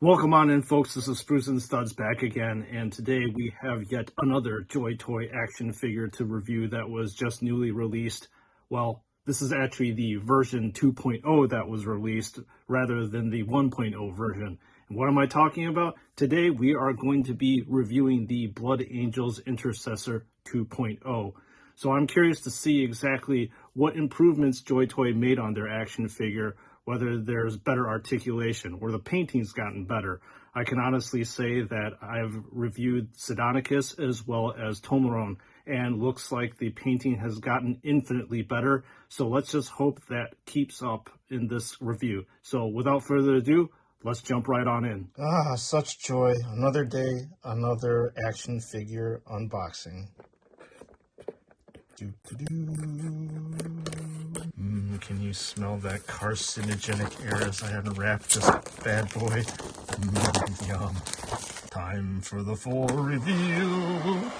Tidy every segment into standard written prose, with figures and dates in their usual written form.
Welcome on in, folks. This is Spruce and Studs back again, and today we have yet another JoyToy action figure to review that was just newly released. Well, this is actually the version 2.0 that was released rather than the 1.0 version. And what am I talking about? Today we are going to be reviewing the Blood Angels Intercessor 2.0. So I'm curious to see exactly what improvements JoyToy made on their action figure, whether there's better articulation or the painting's gotten better. I can honestly say that I've reviewed Sidonicus as well as Tomarone, and looks like the painting has gotten infinitely better. So let's just hope that keeps up in this review. So without further ado, let's jump right on in. Such joy. Another day, another action figure unboxing. Can you smell that carcinogenic air as I unwrap this bad boy? Yum. Time for the full review.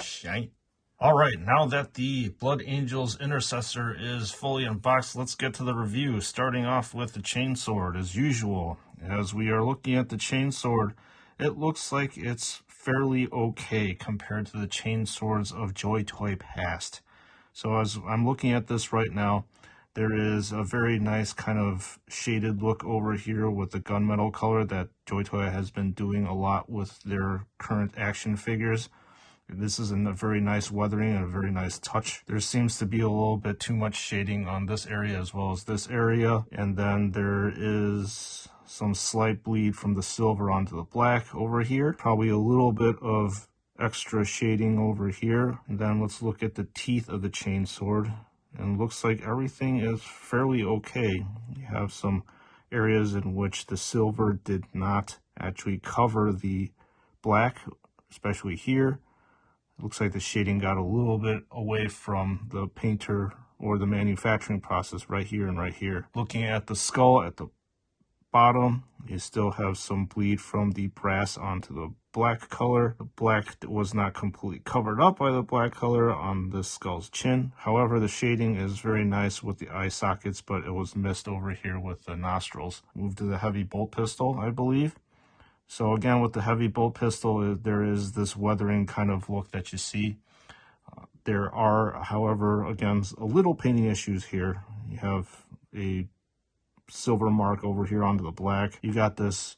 Shite. Alright, now that the Blood Angels Intercessor is fully unboxed, let's get to the review, starting off with the chainsword as usual. As we are looking at the chainsword, it looks like it's fairly okay compared to the chainswords of JoyToy past. So as I'm looking at this right now, there is a very nice kind of shaded look over here with the gunmetal color that JoyToy has been doing a lot with their current action figures. This is a very nice weathering and a very nice touch. There seems to be a little bit too much shading on this area as well as this area. And then there is some slight bleed from the silver onto the black over here. Probably a little bit of extra shading over here. And then let's look at the teeth of the chainsword. And looks like everything is fairly okay. You have some areas in which the silver did not actually cover the black, especially here. Looks like the shading got a little bit away from the painter or the manufacturing process right here and right here. Looking at the skull at the bottom, you still have some bleed from the brass onto the black color. The black was not completely covered up by the black color on the skull's chin. However, the shading is very nice with the eye sockets, but it was missed over here with the nostrils. Move to the heavy bolt pistol, I believe. So again, with the heavy bolt pistol, there is this weathering kind of look that you see. There are, however, again, a little painting issues here. You have a silver mark over here onto the black. You got this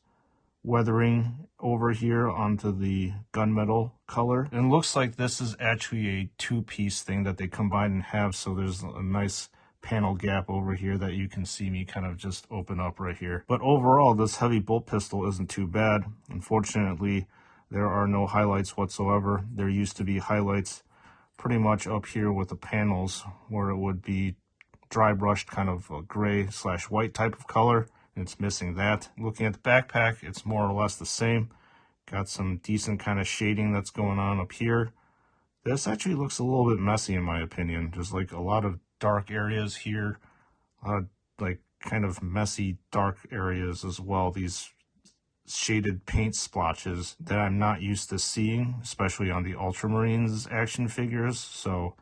weathering over here onto the gunmetal color. And it looks like this is actually a two-piece thing that they combine and have, so there's a nice panel gap over here that you can see me kind of just open up right here. But overall, this heavy bolt pistol isn't too bad. Unfortunately, there are no highlights whatsoever. There used to be highlights pretty much up here with the panels where it would be dry brushed kind of a gray / white type of color, and it's missing that. Looking at the backpack, it's more or less the same. Got some decent kind of shading that's going on up here. This actually looks a little bit messy in my opinion. There's like a lot of dark areas here, a lot of like kind of messy dark areas as well. These shaded paint splotches that I'm not used to seeing, especially on the Ultramarines action figures. So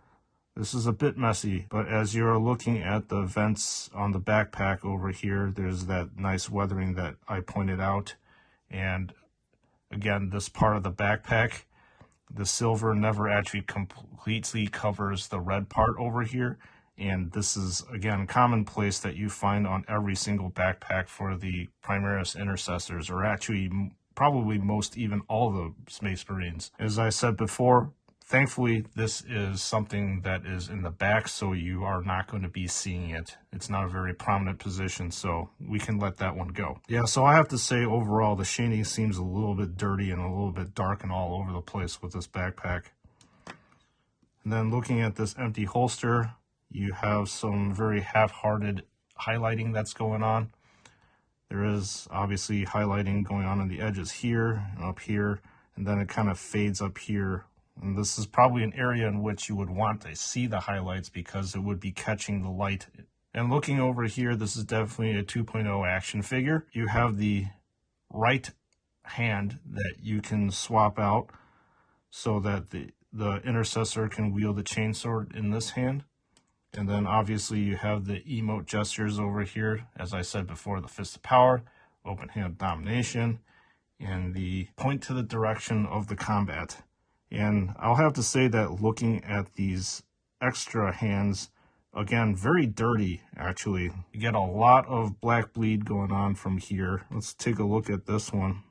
this is a bit messy, but as you're looking at the vents on the backpack over here, there's that nice weathering that I pointed out. And again, this part of the backpack, the silver never actually completely covers the red part over here. And this is, again, commonplace that you find on every single backpack for the Primaris Intercessors, or actually probably most, even all the Space Marines. As I said before, thankfully, this is something that is in the back, so you are not going to be seeing it. It's not a very prominent position, so we can let that one go. Yeah, so I have to say, overall, the shading seems a little bit dirty and a little bit dark and all over the place with this backpack. And then looking at this empty holster, you have some very half-hearted highlighting that's going on. There is obviously highlighting going on the edges here and up here, and then it kind of fades up here. And this is probably an area in which you would want to see the highlights because it would be catching the light. And looking over here, this is definitely a 2.0 action figure. You have the right hand that you can swap out so that the Intercessor can wield the chainsword in this hand. And then obviously you have the emote gestures over here. As I said before, the Fist of Power, open hand domination, and the point to the direction of the combat. And I'll have to say that looking at these extra hands, again, very dirty, actually. You get a lot of black bleed going on from here. Let's take a look at this one.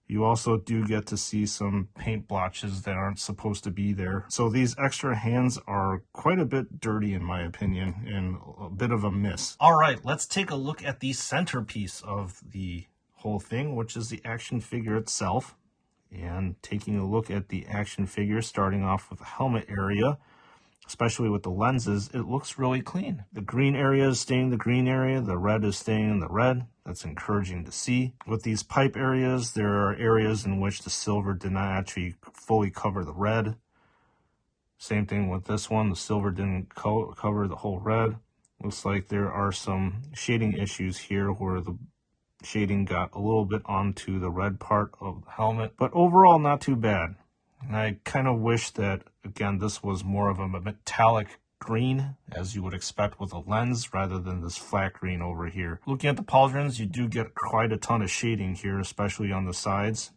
You also do get to see some paint blotches that aren't supposed to be there. So these extra hands are quite a bit dirty in my opinion, and a bit of a miss. All right, let's take a look at the centerpiece of the whole thing, which is the action figure itself. And taking a look at the action figure, starting off with the helmet area, especially with the lenses, it looks really clean. The green area is staying in the green area, the red is staying in the red. That's encouraging to see. With these pipe areas, there are areas in which the silver did not actually fully cover the red. Same thing with this one, the silver didn't cover the whole red. Looks like there are some shading issues here where the shading got a little bit onto the red part of the helmet, but overall not too bad. And I kind of wish that, again, this was more of a metallic green, as you would expect with a lens, rather than this flat green over here. Looking at the pauldrons, you do get quite a ton of shading here, especially on the sides.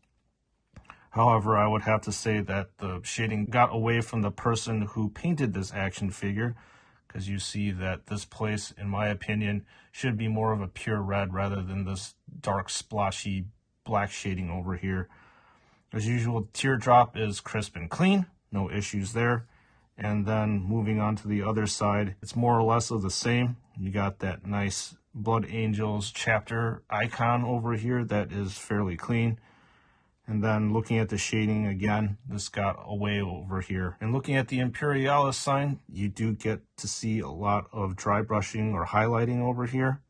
However, I would have to say that the shading got away from the person who painted this action figure, because you see that this place, in my opinion, should be more of a pure red rather than this dark splotchy black shading over here. As usual, teardrop is crisp and clean, no issues there. And then moving on to the other side, it's more or less of the same. You got that nice Blood Angels chapter icon over here that is fairly clean. And then looking at the shading again, this got away over here. And looking at the Imperialis sign, you do get to see a lot of dry brushing or highlighting over here.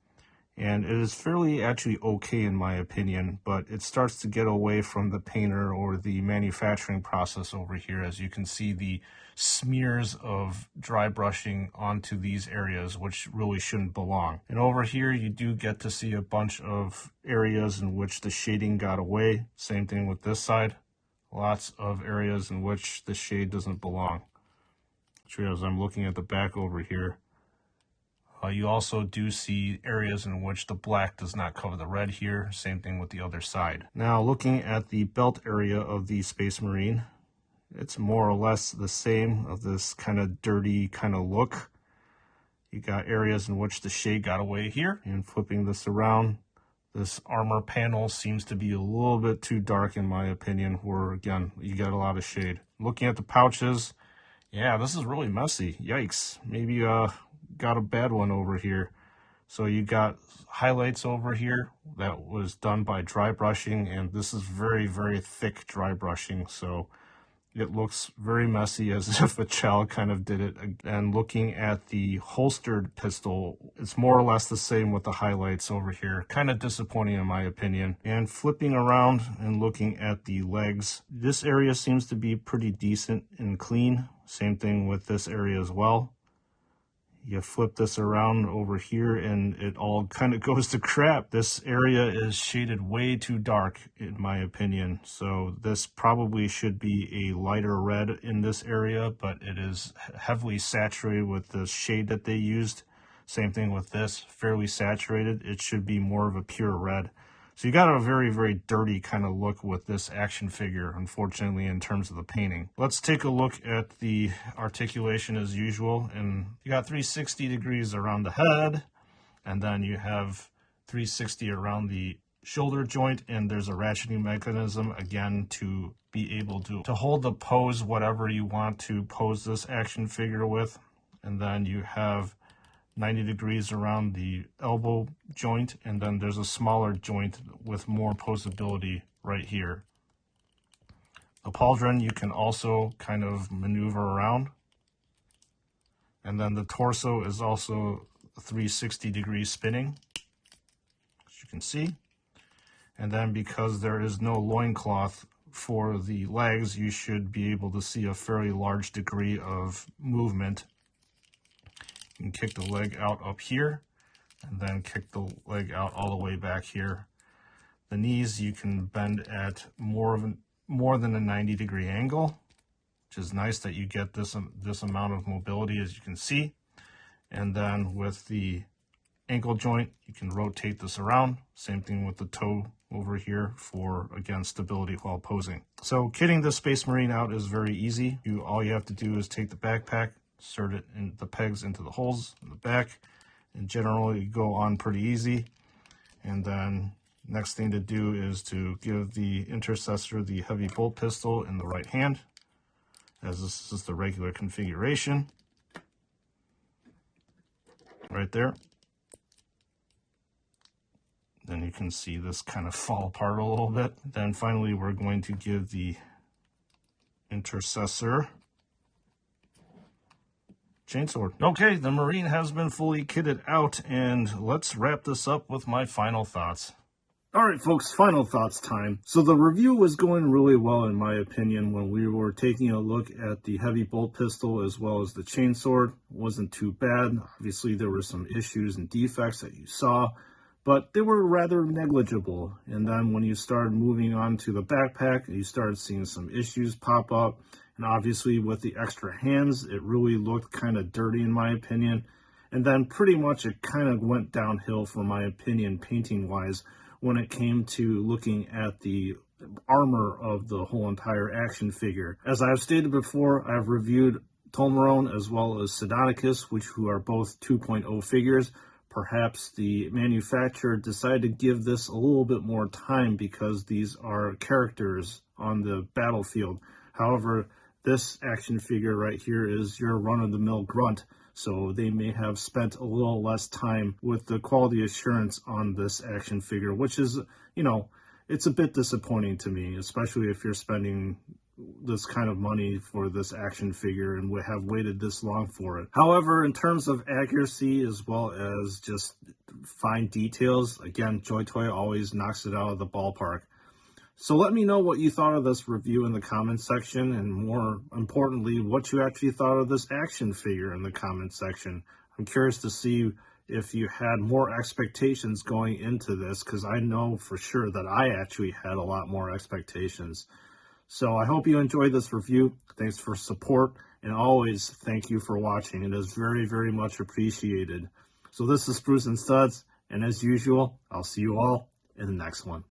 And it is fairly actually okay in my opinion, but it starts to get away from the painter or the manufacturing process over here, as you can see the smears of dry brushing onto these areas, which really shouldn't belong. And over here you do get to see a bunch of areas in which the shading got away. Same thing with this side. Lots of areas in which the shade doesn't belong. As I'm looking at the back over here, you also do see areas in which the black does not cover the red here. Same thing with the other side. Now looking at the belt area of the Space Marine, it's more or less the same, of this kind of dirty kind of look. You got areas in which the shade got away here. And flipping this around, this armor panel seems to be a little bit too dark in my opinion, where again, you got a lot of shade. Looking at the pouches, yeah, this is really messy. Yikes. Maybe got a bad one over here. So you got highlights over here that was done by dry brushing, and this is very, very thick dry brushing, so it looks very messy, as if a child kind of did it. And looking at the holstered pistol, it's more or less the same with the highlights over here. Kind of disappointing in my opinion. And flipping around and looking at the legs, this area seems to be pretty decent and clean. Same thing with this area as well. You flip this around over here and it all kind of goes to crap. This area is shaded way too dark in my opinion. So this probably should be a lighter red in this area, but it is heavily saturated with the shade that they used. Same thing with this, fairly saturated. It should be more of a pure red. So you got a very, very dirty kind of look with this action figure, unfortunately, in terms of the painting. Let's take a look at the articulation as usual. And you got 360 degrees around the head, and then you have 360 around the shoulder joint, and there's a ratcheting mechanism, again, to be able to hold the pose, whatever you want to pose this action figure with. And then you have 90 degrees around the elbow joint, and then there's a smaller joint with more posability right here. The pauldron you can also kind of maneuver around, and then the torso is also 360 degree spinning, as you can see. And then because there is no loincloth for the legs, you should be able to see a fairly large degree of movement. You can kick the leg out up here, and then kick the leg out all the way back here. The knees you can bend at more than a 90 degree angle, which is nice that you get this amount of mobility, as you can see. And then with the ankle joint, you can rotate this around. Same thing with the toe over here for, again, stability while posing. So kitting the Space Marine out is very easy. All you have to do is take the backpack, insert it in the pegs into the holes in the back, and generally go on pretty easy. And then next thing to do is to give the Intercessor the heavy bolt pistol in the right hand, as this is the regular configuration. Right there. Then you can see this kind of fall apart a little bit. Then finally, we're going to give the Intercessor chainsword. Okay, the Marine has been fully kitted out, and let's wrap this up with my final thoughts. All right, folks, final thoughts time. So the review was going really well, in my opinion, when we were taking a look at the heavy bolt pistol as well as the chainsword. It wasn't too bad. Obviously, there were some issues and defects that you saw, but they were rather negligible. And then when you started moving on to the backpack, you started seeing some issues pop up. And obviously, with the extra hands, it really looked kind of dirty, in my opinion. And then pretty much it kind of went downhill, for my opinion, painting-wise, when it came to looking at the armor of the whole entire action figure. As I've stated before, I've reviewed Tolmarone as well as Sidonicus, who are both 2.0 figures. Perhaps the manufacturer decided to give this a little bit more time because these are characters on the battlefield. However, this action figure right here is your run-of-the-mill grunt. So they may have spent a little less time with the quality assurance on this action figure, which is, you know, it's a bit disappointing to me, especially if you're spending this kind of money for this action figure and would have waited this long for it. However, in terms of accuracy as well as just fine details, again, JoyToy always knocks it out of the ballpark. So let me know what you thought of this review in the comments section, and more importantly, what you actually thought of this action figure in the comments section. I'm curious to see if you had more expectations going into this, because I know for sure that I actually had a lot more expectations. So I hope you enjoyed this review. Thanks for support, and always thank you for watching. It is very, very much appreciated. So this is Spruce and Studs, and as usual, I'll see you all in the next one.